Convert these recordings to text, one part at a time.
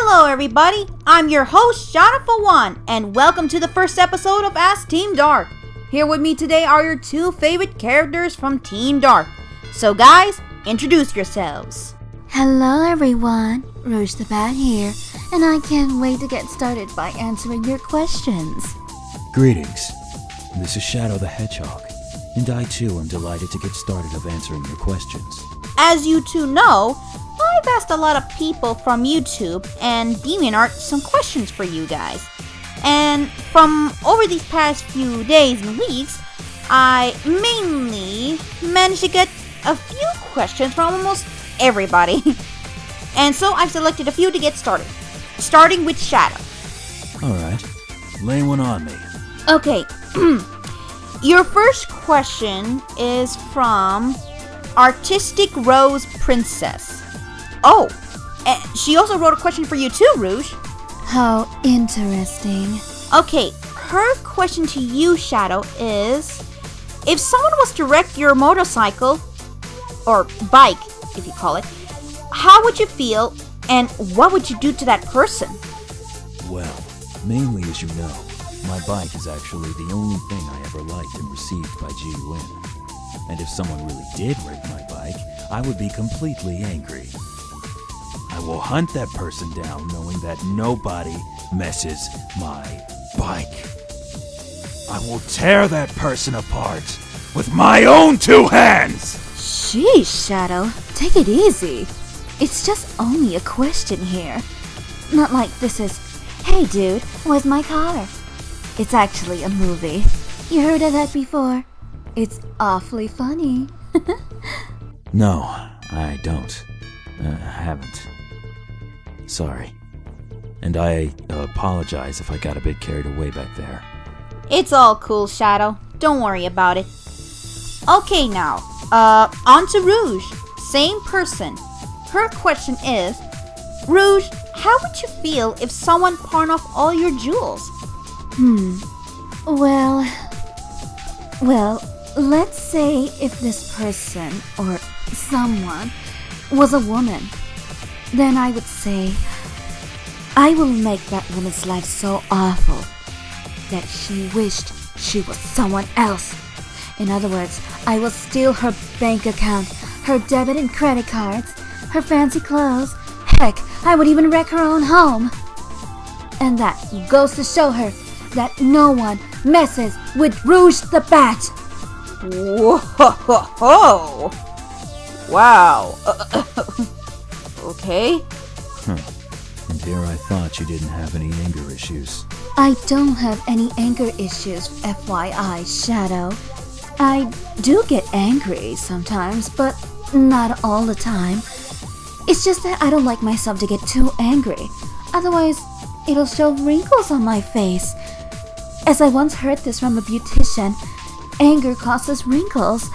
Hello everybody, I'm your host Shadow for One, and welcome to the first episode of Ask Team Dark. Here with me today are your two favorite characters from Team Dark. So guys, introduce yourselves. Hello everyone, Rouge the Bat here, and I can't wait to get started by answering your questions. Greetings, this is Shadow the Hedgehog, and I too am delighted to get started of answering your questions. As you two know, I've asked a lot of people from YouTube and DeviantArt some questions for you guys. And from over these past few days and weeks, I mainly managed to get a few questions from almost everybody. And so I've selected a few to get started. Starting with Shadow. Alright, lay one on me. Okay, your first question is from Artistic Rose Princess. Oh, and she also wrote a question for you too, Rouge. How interesting. Okay, her question to you, Shadow, is if someone was to wreck your motorcycle, or bike, if you call it, how would you feel and what would you do to that person? Well, mainly as you know, my bike is actually the only thing I ever liked and received by GUN. And if someone really did wreck my bike, I would be completely angry. I will hunt that person down knowing that nobody messes my bike. I will tear that person apart with my own two hands! Sheesh, Shadow, take it easy. It's just only a question here. Not like this is, hey dude, where's my car? It's actually a movie. You heard of that before? It's awfully funny. No, I don't. Haven't. Sorry. And I apologize if I got a bit carried away back there. It's all cool, Shadow. Don't worry about it. Okay, now, on to Rouge. Same person. Her question is, Rouge, how would you feel if someone pawned off all your jewels? Well, let's say if this person, or someone, was a woman, then I would say, I will make that woman's life so awful that she wished she was someone else. In other words, I will steal her bank account, her debit and credit cards, her fancy clothes. Heck, I would even wreck her own home. And that goes to show her that no one messes with Rouge the Bat. Whoa! Wow. Okay. And here I thought you didn't have any anger issues. I don't have any anger issues, FYI, Shadow. I do get angry sometimes, but not all the time. It's just that I don't like myself to get too angry. Otherwise, it'll show wrinkles on my face. As I once heard this from a beautician, anger causes wrinkles,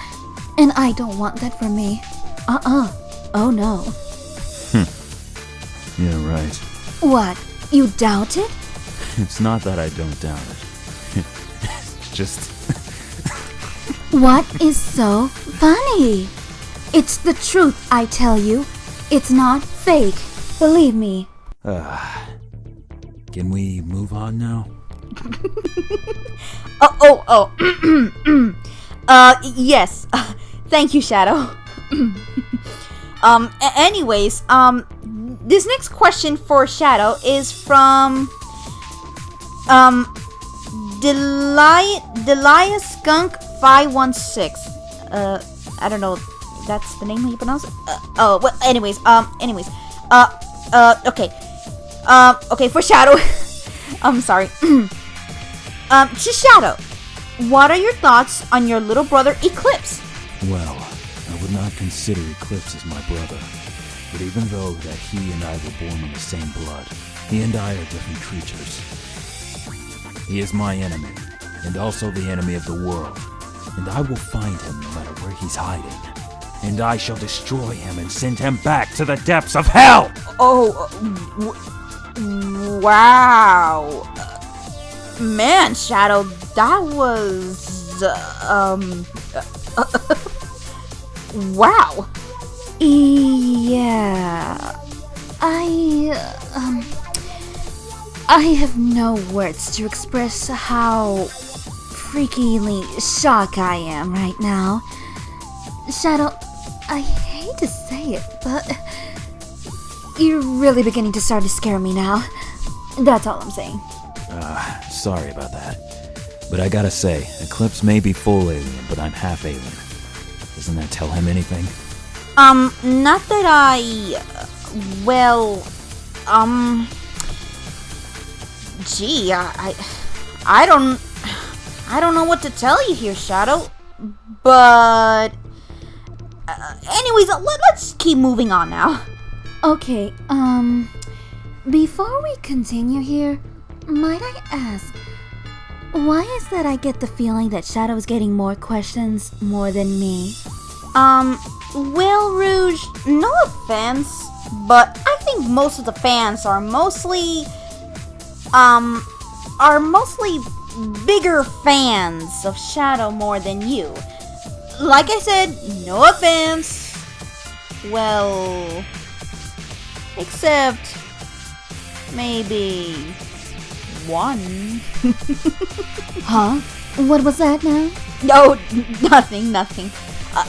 and I don't want that for me. Oh no. Yeah, right. What? You doubt it? It's not that I don't doubt it. It's just... What is so funny? It's the truth, I tell you. It's not fake. Believe me. Can we move on now? Yes. Thank you, Shadow. Anyways, this next question for Shadow is from Delia Skunk 516. I don't know if that's the name how you pronounce it. Okay, for Shadow. I'm sorry. To Shadow, what are your thoughts on your little brother Eclipse? Well, I would not consider Eclipse as my brother. But even though that he and I were born in the same blood, he and I are different creatures. He is my enemy, and also the enemy of the world. And I will find him no matter where he's hiding. And I shall destroy him and send him back to the depths of hell! Wow. Man, Shadow, that was, wow. Yeah. I have no words to express how freakily shocked I am right now. Shadow, I hate to say it, but you're really beginning to start to scare me now. That's all I'm saying. Sorry about that. But I gotta say, Eclipse may be full alien, but I'm half alien. Doesn't that tell him anything? Not that gee, I don't know what to tell you here, Shadow. But, anyways, let's keep moving on now. Okay, before we continue here, might I ask, why is that I get the feeling that Shadow is getting more questions more than me? Well, Rouge, no offense, but I think most of the fans are mostly bigger fans of Shadow more than you. Like I said, no offense. Well, except maybe one. Huh? What was that now? No, nothing.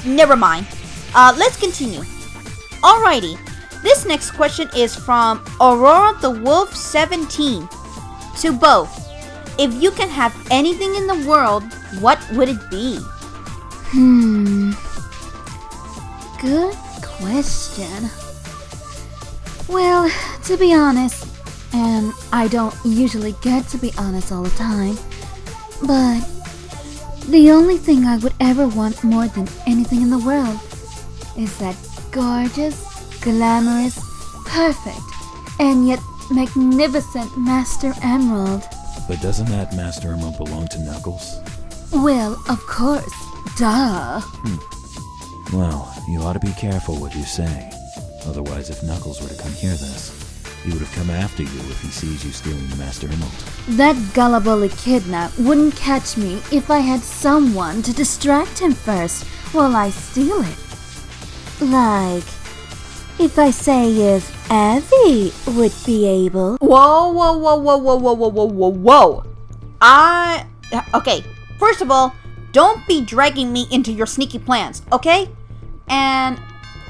Never mind. Let's continue. Alrighty. This next question is from Aurora the Wolf 17. To both. If you can have anything in the world, what would it be? Good question. Well, to be honest, and I don't usually get to be honest all the time, but the only thing I would ever want more than anything in the world is that gorgeous, glamorous, perfect, and yet magnificent Master Emerald. But doesn't that Master Emerald belong to Knuckles? Well, of course. Duh. Well, you ought to be careful what you say. Otherwise, if Knuckles were to come hear this, he would have come after you if he sees you stealing the Master Emerald. That gullible echidna wouldn't catch me if I had someone to distract him first while I steal it. Like, if I say if Evie would be able... Whoa. Okay, first of all, don't be dragging me into your sneaky plans, okay? And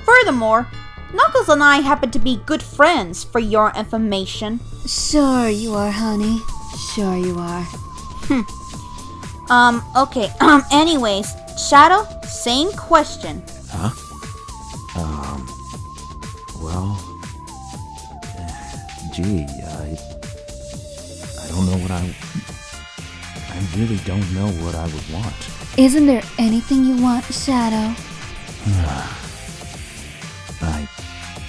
furthermore, Knuckles and I happen to be good friends, for your information. Sure you are, honey. Sure you are. Okay, anyways, Shadow, same question. Huh? Well... Gee, I don't know what I really don't know what I would want. Isn't there anything you want, Shadow?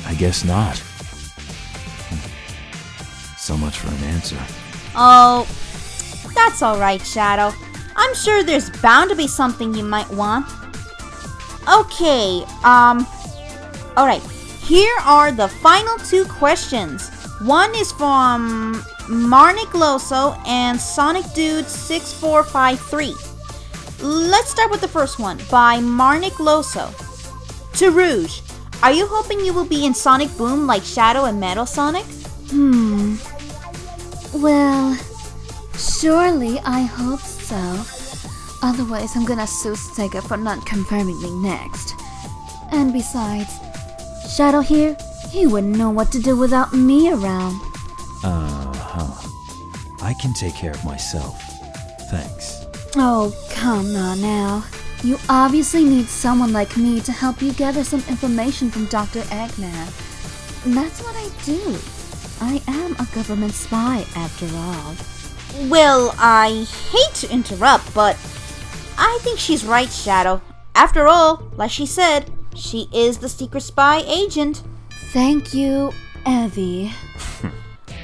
I guess not. So much for an answer. Oh, that's alright, Shadow. I'm sure there's bound to be something you might want. Okay, alright. Here are the final two questions. One is from Marnicloso and Sonic Dude 6453. Let's start with the first one by Marnicloso. To Rouge, are you hoping you will be in Sonic Boom like Shadow and Metal Sonic? Well, surely I hope so. Otherwise, I'm gonna sue SEGA for not confirming me next. And besides, Shadow here, he wouldn't know what to do without me around. I can take care of myself. Thanks. Oh, come on now. You obviously need someone like me to help you gather some information from Dr. Eggman. That's what I do. I am a government spy, after all. Well, I hate to interrupt, but I think she's right, Shadow. After all, like she said, she is the secret spy agent. Thank you, Evie.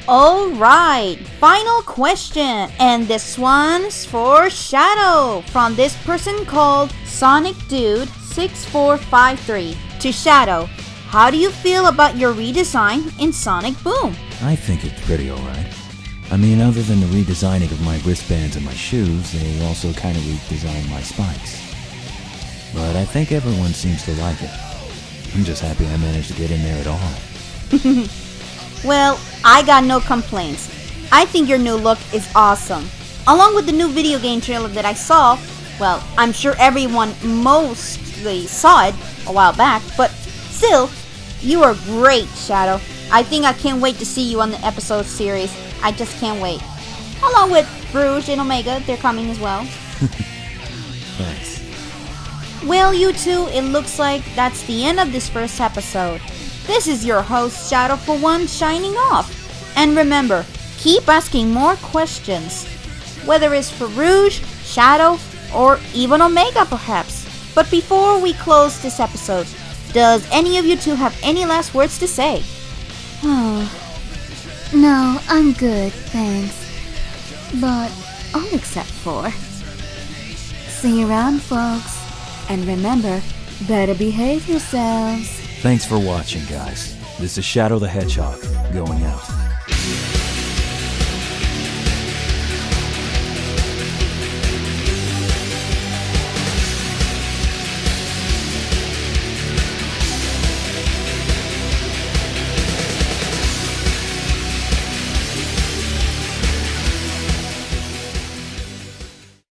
Alright, final question, and this one's for Shadow from this person called Sonic Dude 6453. To Shadow, how do you feel about your redesign in Sonic Boom? I think it's pretty alright. I mean, other than the redesigning of my wristbands and my shoes, they also kind of redesigned my spikes. But I think everyone seems to like it. I'm just happy I managed to get in there at all. Well, I got no complaints. I think your new look is awesome. Along with the new video game trailer that I saw, well, I'm sure everyone mostly saw it a while back, but still, you are great, Shadow. I think I can't wait to see you on the episode series. I just can't wait. Along with Rouge and Omega, they're coming as well. Thanks. Well, you two, it looks like that's the end of this first episode. This is your host, Shadow for One, signing off. And remember, keep asking more questions. Whether it's for Rouge, Shadow, or even Omega perhaps. But before we close this episode, does any of you two have any last words to say? Oh, no, I'm good, thanks. But all except for. See you around, folks. And remember, better behave yourselves. Thanks for watching, guys. This is Shadow the Hedgehog, going out.